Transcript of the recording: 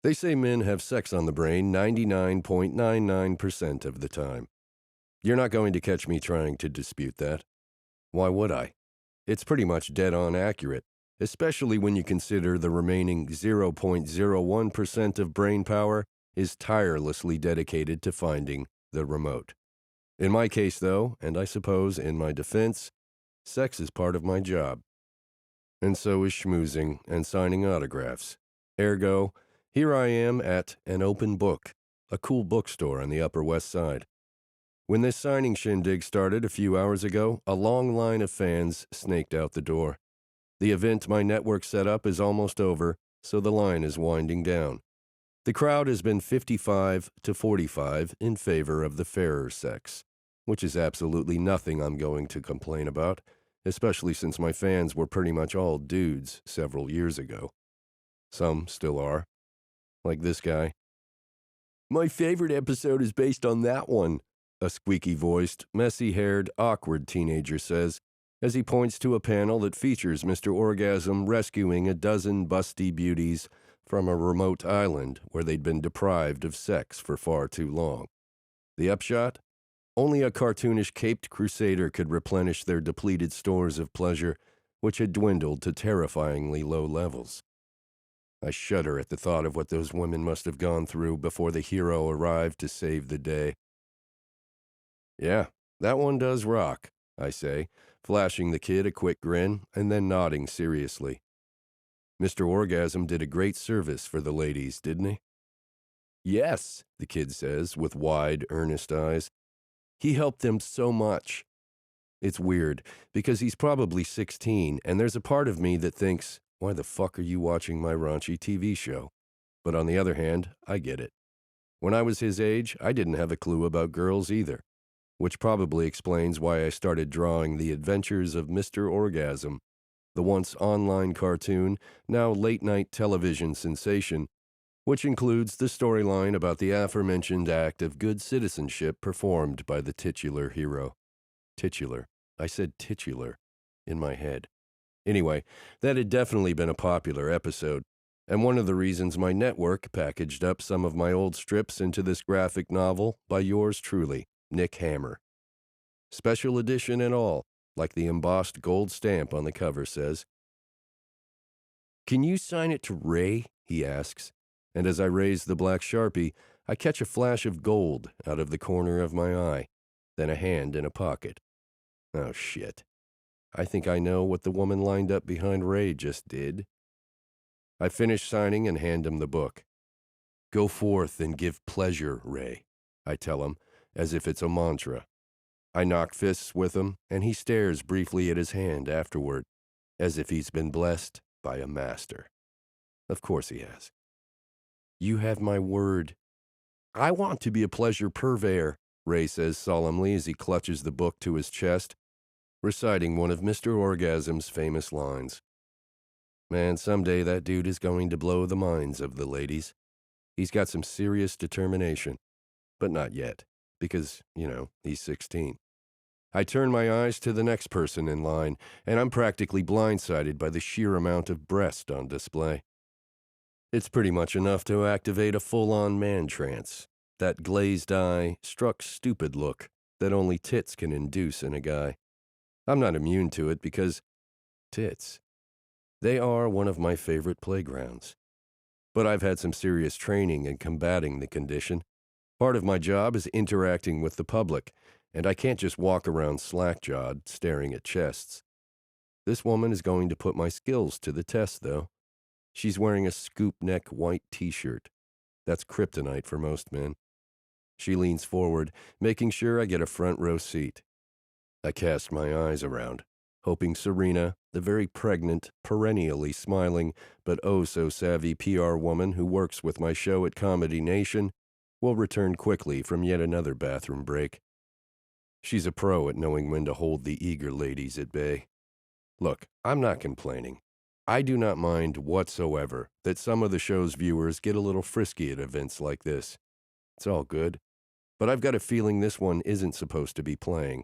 They say men have sex on the brain 99.99% of the time. You're not going to catch me trying to dispute that. Why would I? It's pretty much dead-on accurate, especially when you consider the remaining 0.01% of brain power is tirelessly dedicated to finding the remote. In my case, though, and I suppose in my defense, sex is part of my job. And so is schmoozing and signing autographs. Ergo, here I am at An Open Book, a cool bookstore on the Upper West Side. When this signing shindig started a few hours ago, a long line of fans snaked out the door. The event my network set up is almost over, so the line is winding down. The crowd has been 55 to 45 in favor of the fairer sex, which is absolutely nothing I'm going to complain about, especially since my fans were pretty much all dudes several years ago. Some still are. Like this guy. My favorite episode is based on that one, a squeaky-voiced, messy-haired, awkward teenager says, as he points to a panel that features Mr. Orgasm rescuing a dozen busty beauties from a remote island where they'd been deprived of sex for far too long. The upshot? Only a cartoonish caped crusader could replenish their depleted stores of pleasure, which had dwindled to terrifyingly low levels. I shudder at the thought of what those women must have gone through before the hero arrived to save the day. Yeah, that one does rock, I say, flashing the kid a quick grin and then nodding seriously. Mr. Orgasm did a great service for the ladies, didn't he? Yes, the kid says with wide, earnest eyes. He helped them so much. It's weird, because he's probably 16, and there's a part of me that thinks, why the fuck are you watching my raunchy TV show? But on the other hand, I get it. When I was his age, I didn't have a clue about girls either, which probably explains why I started drawing The Adventures of Mr. Orgasm, the once online cartoon, now late-night television sensation, which includes the storyline about the aforementioned act of good citizenship performed by the titular hero. Titular. I said titular in my head. Anyway, that had definitely been a popular episode, and one of the reasons my network packaged up some of my old strips into this graphic novel by yours truly, Nick Hammer. Special edition and all, like the embossed gold stamp on the cover says. Can you sign it to Ray? He asks, and as I raise the black Sharpie, I catch a flash of gold out of the corner of my eye, then a hand in a pocket. Oh, shit. I think I know what the woman lined up behind Ray just did. I finish signing and hand him the book. Go forth and give pleasure, Ray, I tell him, as if it's a mantra. I knock fists with him, and he stares briefly at his hand afterward, as if he's been blessed by a master. Of course he has. You have my word. I want to be a pleasure purveyor, Ray says solemnly as he clutches the book to his chest, reciting one of Mr. Orgasm's famous lines. Man, someday that dude is going to blow the minds of the ladies. He's got some serious determination, but not yet, because, he's 16. I turn my eyes to the next person in line, and I'm practically blindsided by the sheer amount of breast on display. It's pretty much enough to activate a full-on man trance, that glazed eye, struck stupid look that only tits can induce in a guy. I'm not immune to it because tits. They are one of my favorite playgrounds. But I've had some serious training in combating the condition. Part of my job is interacting with the public, and I can't just walk around slack-jawed staring at chests. This woman is going to put my skills to the test, though. She's wearing a scoop-neck white t-shirt. That's kryptonite for most men. She leans forward, making sure I get a front-row seat. I cast my eyes around, hoping Serena, the very pregnant, perennially smiling, but oh-so-savvy PR woman who works with my show at Comedy Nation, will return quickly from yet another bathroom break. She's a pro at knowing when to hold the eager ladies at bay. Look, I'm not complaining. I do not mind whatsoever that some of the show's viewers get a little frisky at events like this. It's all good. But I've got a feeling this one isn't supposed to be playing.